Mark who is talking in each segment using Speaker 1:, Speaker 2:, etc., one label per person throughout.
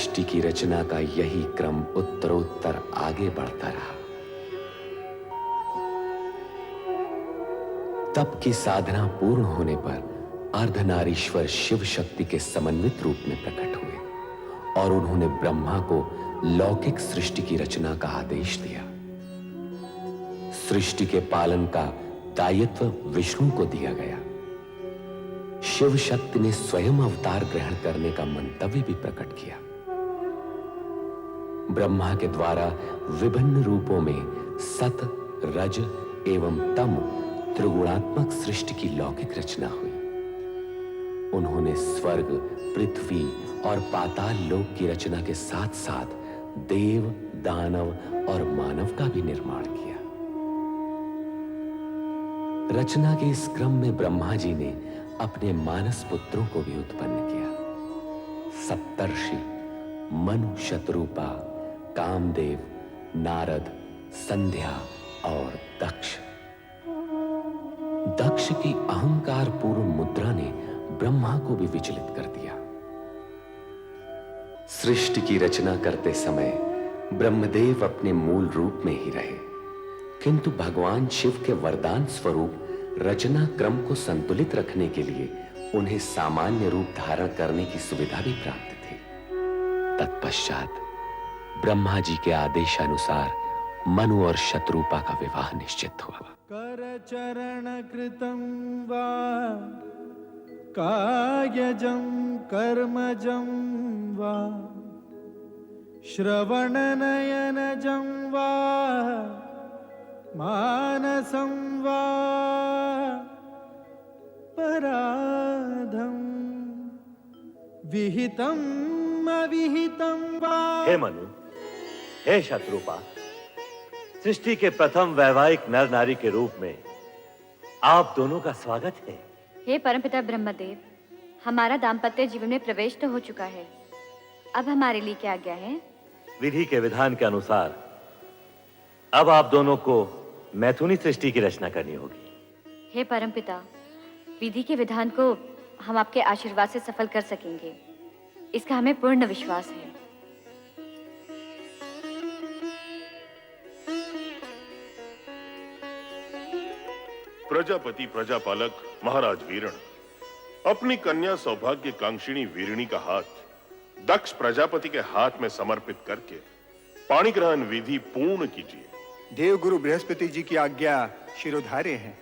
Speaker 1: सृष्टि की रचना का यही क्रम उत्तरोत्तर आगे बढ़ता रहा। तप की साधना पूर्ण होने पर अर्धनारीश्वर शिव शक्ति के समन्वित रूप में प्रकट हुए और उन्होंने ब्रह्मा को लौकिक सृष्टि की रचना का आदेश दिया। सृष्टि के पालन का दायित्व विष्णु को दिया गया। शिव शक्ति ने स्वयं अवतार ग्रहण करने का मंतव्य भी प्रकट किया। ब्रह्मा के द्वारा विभिन्न रूपों में सत, रज एवं तम त्रिगुणात्मक सृष्टि की लौकिक रचना हुई। उन्होंने स्वर्ग, पृथ्वी और पाताल लोक की रचना के साथ साथ देव, दानव और मानव का भी निर्माण किया। रचना के इस क्रम में ब्रह्मा जी ने अपने मानस पुत्रों को भी उत्पन्न किया। सप्तर्षि मनु, शतरूपा, कामदेव, नारद, संध्या और दक्ष। दक्ष की अहंकार पूर्ण मुद्रा ने ब्रह्मा को भी विचलित कर दिया। सृष्टि की रचना करते समय ब्रह्मदेव अपने मूल रूप में ही रहे, किंतु भगवान शिव के वरदान स्वरूप रचना क्रम को संतुलित रखने के लिए उन्हें सामान्य रूप धारण करने की सुविधा भी प्राप्त थी। तत्पश्चात ब्रह्मा जी के आदेशानुसार मनु और शतरूपा का विवाह निश्चित हुआ।
Speaker 2: कर चरण कृतं वा कायजं कर्मजं वा श्रवण नयनजं वा मानसं वा पराधं विहितं अविहितं वा।
Speaker 3: हे मनु, हे शतरूपा, सृष्टि के प्रथम वैवाहिक नर नारी के रूप में आप दोनों का स्वागत है।
Speaker 4: हे परमपिता ब्रह्मदेव, हमारा दाम्पत्य जीवन में प्रवेश तो हो चुका है, अब हमारे लिए क्या आज्ञा है?
Speaker 3: विधि के विधान के अनुसार अब आप दोनों को मैथुनी सृष्टि की रचना करनी होगी।
Speaker 4: हे परमपिता, विधि के विधान को हम आपके आशीर्वाद से सफल कर सकेंगे, इसका हमें पूर्ण विश्वास है।
Speaker 5: प्रजापति प्रजापालक महाराज वीरण, अपनी कन्या सौभाग्य कांक्षिणी वीरिणी का हाथ दक्ष प्रजापति के हाथ में समर्पित करके पाणी ग्रहण विधि पूर्ण कीजिए।
Speaker 6: देवगुरु बृहस्पति जी की आज्ञा शिरोधार्य है।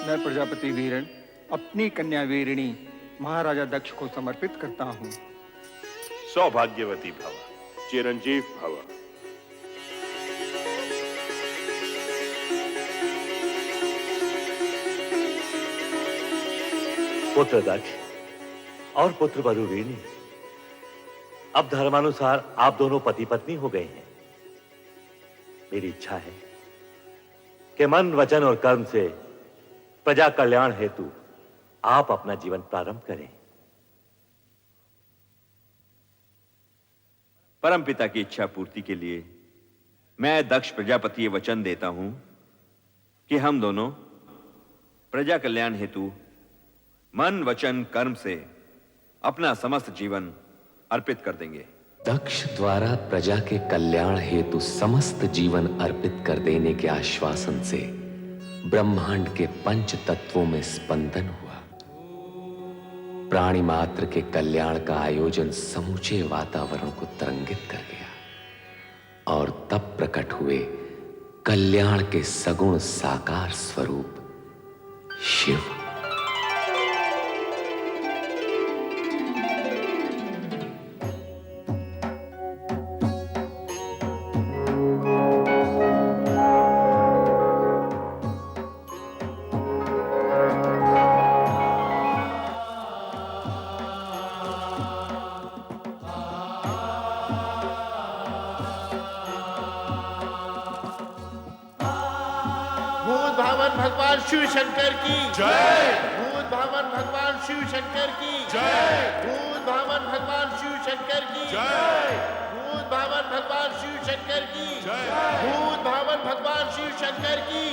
Speaker 6: मैं प्रजापति वीरण अपनी कन्या वीरिणी महाराजा दक्ष को समर्पित करता हूं।
Speaker 5: सौभाग्यवती भव, चिरंजीव भव।
Speaker 3: पुत्र दक्ष और पुत्र वधु वीरिणी, अब धर्मानुसार आप दोनों पति पत्नी हो गए हैं। मेरी इच्छा है कि मन, वचन और कर्म से प्रजा कल्याण हेतु आप अपना जीवन प्रारंभ करें।
Speaker 7: परमपिता की इच्छा पूर्ति के लिए मैं दक्ष प्रजापति ये वचन देता हूं कि हम दोनों प्रजा कल्याण हेतु मन, वचन, कर्म से अपना समस्त जीवन अर्पित कर देंगे।
Speaker 1: दक्ष द्वारा प्रजा के कल्याण हेतु समस्त जीवन अर्पित कर देने के आश्वासन से ब्रह्मांड के पंच तत्वों में स्पंदन हुआ। प्राणी मात्र के कल्याण का आयोजन समूचे वातावरण को तरंगित कर गया और तब प्रकट हुए कल्याण के सगुण साकार स्वरूप शिव।
Speaker 8: भूत भावन भगवान शिव शंकर की
Speaker 5: जय।
Speaker 8: भूत भावन भगवान शिव शंकर की
Speaker 5: जय।
Speaker 8: भूत भावन भगवान शिव शंकर की
Speaker 5: जय।
Speaker 8: भूत शंकर की भूत भावन भगवान शिव शंकर की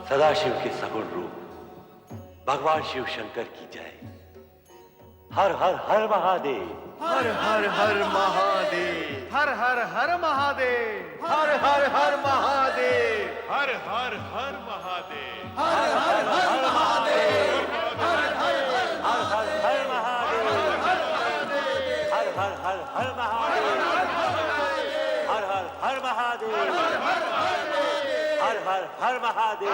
Speaker 3: सदाशिव के सगुण रूप भगवान शिव शंकर की जय। हर हर हर महादेव।
Speaker 8: हर हर हर महादेव। हर हर हर महादेव। हर हर हर महादेव।
Speaker 5: हर हर हर महादेव।
Speaker 8: हर हर हर महादेव। हर हर
Speaker 3: हर हर हर महादेव। हर हर हर हर महादेव। हर हर हर महादेव। हर हर हर महादेव।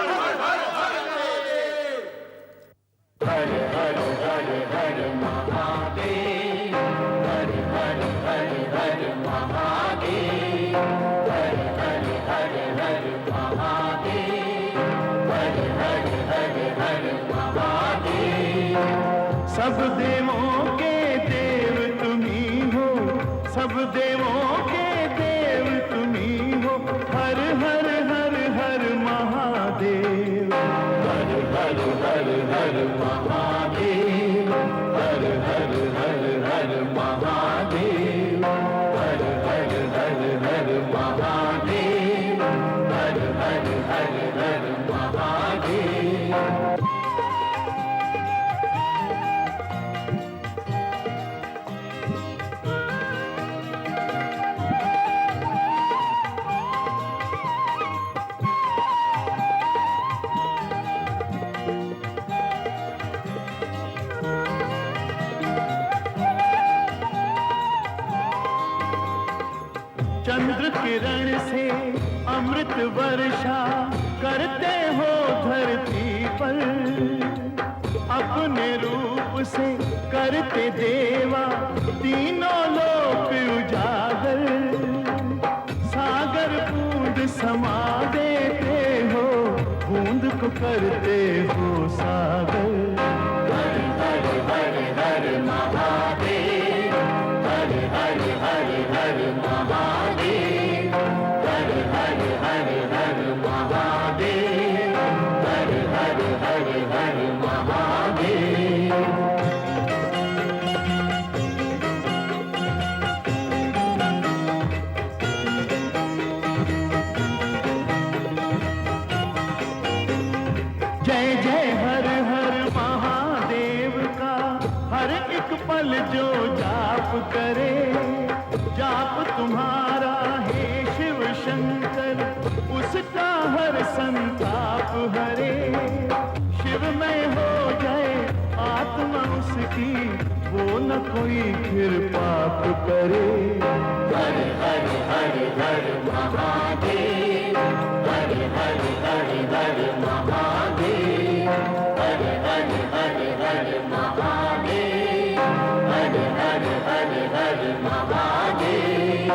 Speaker 2: सब देवों के देव तुम्ही हो, सब देवों के देव तुम्ही हो। हर हर हर हर महादेव। हर हर हर हर महादेव। हर हर हर हर महादेव। हर हर हर हर महादेव। हर हर हर हर महादेव। चंद्र किरण से अमृत वर्षा करते हो धरती पर। अपने रूप से करते देवा तीनों लोक उजागर। सागर बूंद समा देते हो, बूंद को करते हो सागर। हर हर हर हर महादेव। हर हर हर हर महादेव। हर हर हर हर महादेव। हर हर हर हर महादेव। जय जय हर हर महादेव का हर एक पल जो जाप करे। जाप तुम्हारा हे शिव शंकर, उसका हर संताप हरे। शिव में हो जाए आत्मा उसकी, वो न कोई फिर पाप करे। हर हर हर हर महादेव। हर हर हर हर महादेव। हर हर हर हर महादेव। हर हर हर हर महादेव।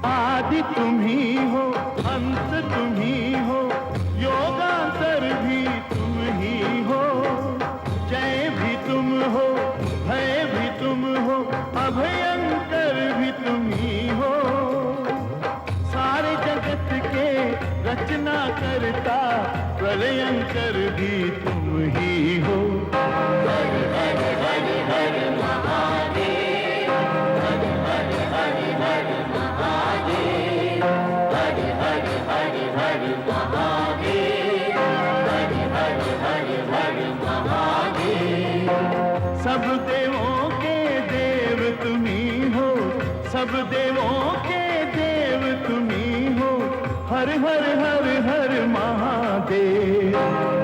Speaker 2: आदि तुम ही हो, अंत तुम ही हो, योगांतर भी तुम ही हो। जय भी तुम हो, भय भी तुम हो, अभयंकर भी तुम ही हो। सारे जगत के रचना करता प्रलयंकर भी तुम ही हो। हर हर हर हर महादेव। हर हर हर हर महादेव। हर हर हर हर महादेव। हर हर हर हर महादेव। सब देवों के देव तुम्ही हो, सब देवों के देव तुम्ही हो। हर हर हर हर महादेव।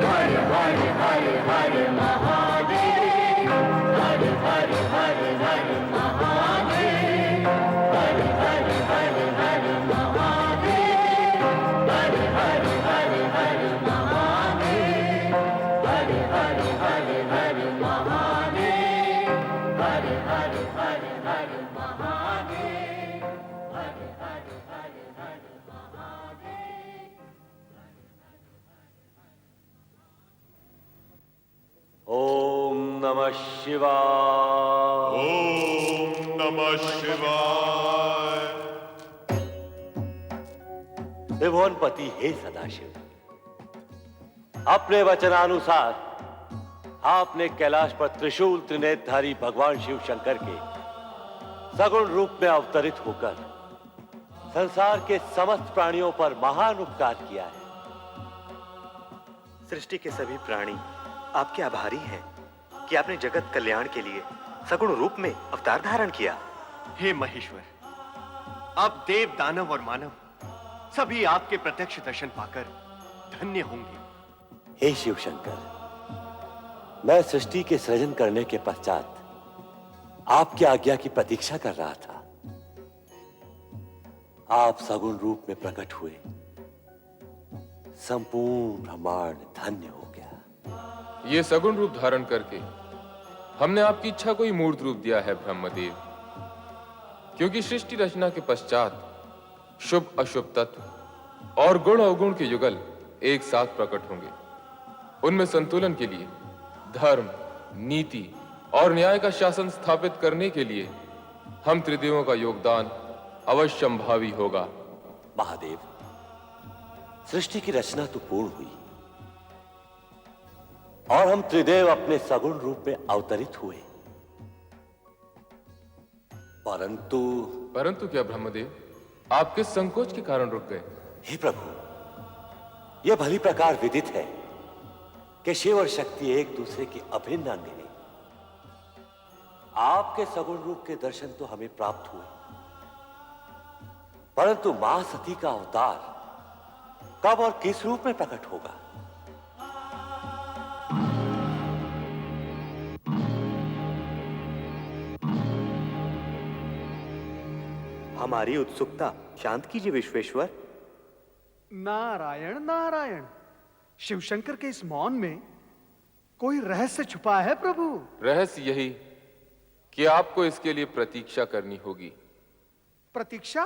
Speaker 2: हर हर हर हर महादेव। हर हर हर हर महादेव। हर हर हर हर महादेव। हर हर हर हर महादेव। हर हर हर हर महादेव। हर हर हर हर महादेव। हर हर हर हर महादेव।
Speaker 3: ओम नमः शिवाय।
Speaker 5: ओम नमः शिवाय।
Speaker 3: त्रिभुवनपति हे सदाशिव, अपने वचनानुसार आपने कैलाश पर त्रिशूल त्रिनेत्रधारी भगवान शिव शंकर के सगुण रूप में अवतरित होकर संसार के समस्त प्राणियों पर महान उपकार किया है।
Speaker 9: सृष्टि के सभी प्राणी आपके आभारी हैं कि आपने जगत कल्याण के लिए सगुण रूप में अवतार धारण किया।
Speaker 8: हे महेश्वर, अब देव, दानव और मानव सभी आपके प्रत्यक्ष दर्शन पाकर धन्य होंगे।
Speaker 3: हे शिव शंकर, मैं सृष्टि के सृजन करने के पश्चात आपकी आज्ञा की प्रतीक्षा कर रहा था। आप सगुण रूप में प्रकट हुए, संपूर्ण ब्रह्मांड धन्य हो गया।
Speaker 10: ये सगुण रूप धारण करके हमने आपकी इच्छा को ही मूर्त रूप दिया है ब्रह्मदेव, क्योंकि सृष्टि रचना के पश्चात शुभ अशुभ तत्व और गुण अवगुण के युगल एक साथ प्रकट होंगे। उनमें संतुलन के लिए धर्म, नीति और न्याय का शासन स्थापित करने के लिए हम त्रिदेवों का योगदान अवश्यंभावी होगा।
Speaker 3: महादेव, सृष्टि की रचना तो पूर्ण हुई और हम त्रिदेव अपने सगुण रूप में अवतरित हुए,
Speaker 10: परंतु क्या ब्रह्मदेव, आप किस संकोच के कारण रुक गए?
Speaker 3: हे प्रभु, यह भली प्रकार विदित है कि शिव और शक्ति एक दूसरे की अभिन्न अंग हैं। आपके सगुण रूप के दर्शन तो हमें प्राप्त हुए, परंतु मां सती का अवतार कब और किस रूप में प्रकट होगा?
Speaker 9: हमारी उत्सुकता शांत कीजिए विश्वेश्वर।
Speaker 11: नारायण नारायण, शिवशंकर के इस मौन में कोई रहस्य छुपा है प्रभु।
Speaker 10: रहस्य यही कि आपको इसके लिए प्रतीक्षा करनी होगी।
Speaker 11: प्रतीक्षा?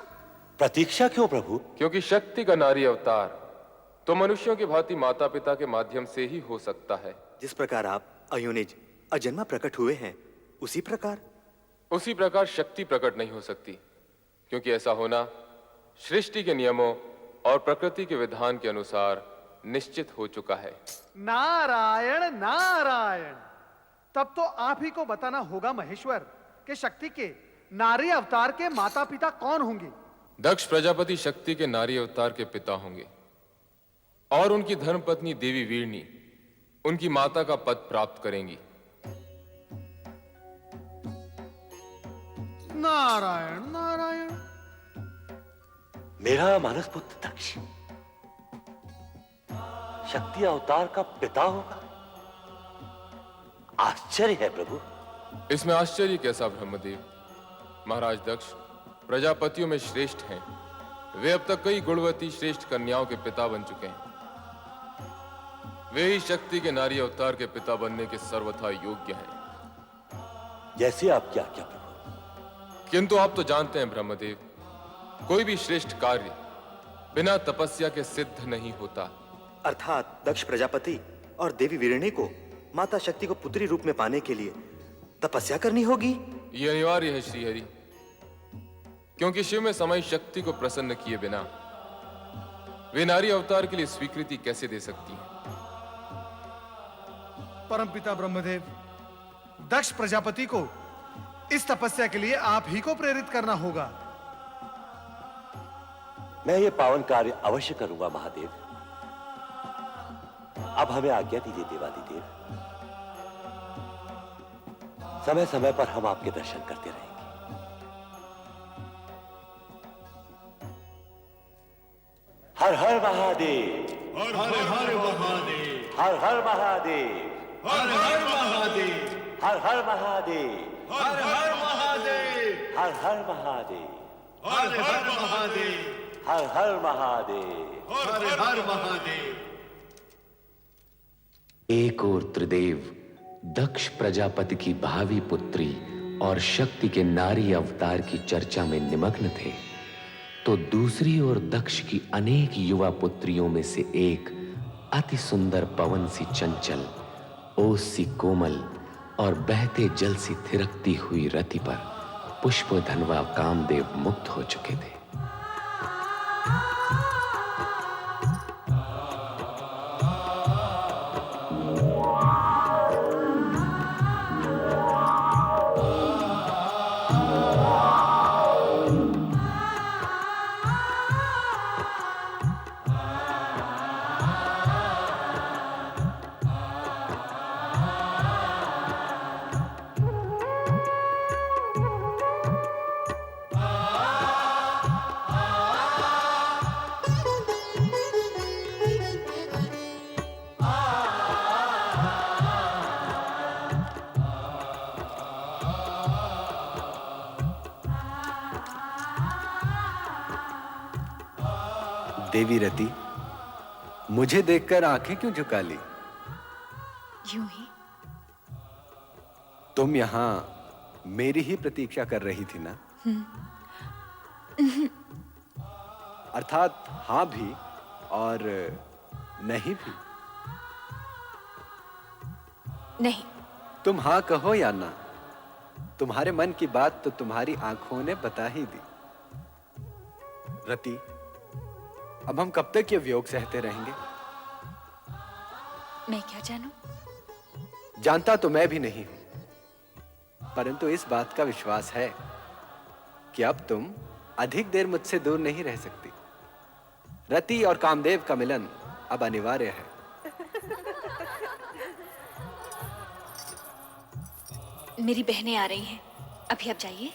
Speaker 3: प्रतीक्षा क्यों प्रभु?
Speaker 10: क्योंकि शक्ति का नारी अवतार तो मनुष्यों की भांति माता पिता के माध्यम से ही हो सकता है।
Speaker 9: जिस प्रकार आप अयोनिज अजन्मा प्रकट हुए हैं, उसी प्रकार
Speaker 10: शक्ति प्रकट नहीं हो सकती, क्योंकि ऐसा होना सृष्टि के नियमों और प्रकृति के विधान के अनुसार निश्चित हो चुका है।
Speaker 11: नारायण नारायण, तब तो आप ही को बताना होगा महेश्वर कि शक्ति के नारी अवतार के माता पिता कौन होंगे।
Speaker 10: दक्ष प्रजापति शक्ति के नारी अवतार के पिता होंगे और उनकी धर्मपत्नी देवी वीरणी उनकी माता का पद प्राप्त करेंगी।
Speaker 11: नारायण नारायण,
Speaker 3: मेरा मानस पुत्र दक्ष शक्ति अवतार का पिता होगा? आश्चर्य है प्रभु।
Speaker 10: इसमें आश्चर्य कैसा ब्रह्मदेव? महाराज दक्ष प्रजापतियों में श्रेष्ठ हैं। वे अब तक कई गुणवती श्रेष्ठ कन्याओं के पिता बन चुके हैं। वे ही शक्ति के नारी अवतार के पिता बनने के सर्वथा योग्य हैं।
Speaker 3: जैसे आपकी आज्ञा प्रभु।
Speaker 10: किंतु आप तो जानते हैं ब्रह्मदेव, कोई भी श्रेष्ठ कार्य बिना तपस्या के सिद्ध नहीं होता।
Speaker 9: अर्थात दक्ष प्रजापति और देवी वीरणी को माता शक्ति को पुत्री रूप में पाने के लिए तपस्या करनी होगी।
Speaker 10: यह अनिवार्य है श्रीहरि, क्योंकि शिव में समय शक्ति को प्रसन्न किए बिना वे नारी अवतार के लिए स्वीकृति कैसे दे सकती हैं?
Speaker 11: परमपिता ब्रह्मदेव, दक्ष प्रजापति को इस तपस्या के लिए आप ही को प्रेरित करना होगा।
Speaker 3: मैं ये पावन कार्य अवश्य करूंगा महादेव। अब हमें आज्ञा दीजिए देवादिदेव। समय समय पर हम आपके दर्शन करते रहेंगे। हर हर महादेव,
Speaker 2: हर हर महादेव,
Speaker 3: हर हर महादेव,
Speaker 2: हर हर महादेव,
Speaker 3: हर हर महादेव,
Speaker 2: हर हर महादेव,
Speaker 3: हर हर महादेव,
Speaker 2: हर हर महादेव,
Speaker 3: हर हर महादेव,
Speaker 2: हर हर महादेव।
Speaker 1: एक और त्रिदेव दक्ष प्रजापति की भावी पुत्री और शक्ति के नारी अवतार की चर्चा में निमग्न थे, तो दूसरी ओर दक्ष की अनेक युवा पुत्रियों में से एक अति सुंदर पवन सी चंचल, ओस सी कोमल और बहते जल सी थिरकती हुई रति पर पुष्पधनवा कामदेव मुक्त हो चुके थे।
Speaker 12: देवी रति, मुझे देखकर आंखें क्यों झुका ली?
Speaker 4: यूं ही।
Speaker 12: तुम यहां मेरी ही प्रतीक्षा कर रही थी ना? अर्थात हां भी और नहीं भी।
Speaker 4: नहीं।
Speaker 12: तुम हां कहो या ना, तुम्हारे मन की बात तो तुम्हारी आंखों ने बता ही दी। रति, अब हम कब तक ये वियोग सहते रहेंगे?
Speaker 4: मैं क्या जानूं?
Speaker 12: जानता तो मैं भी नहीं हूं, परंतु इस बात का विश्वास है कि अब तुम अधिक देर मुझसे दूर नहीं रह सकती। रति और कामदेव का मिलन अब अनिवार्य है।
Speaker 4: मेरी बहनें आ रही हैं, अभी आप जाइए।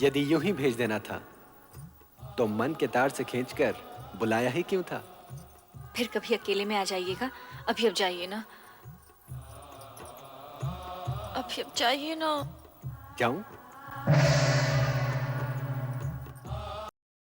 Speaker 12: यदि यूं ही भेज देना था तो मन के तार से खींचकर बुलाया ही क्यों था?
Speaker 4: फिर कभी अकेले में आ जाइएगा। अभी अब जाइए ना। अभी अब जाइए ना।
Speaker 12: जाऊं?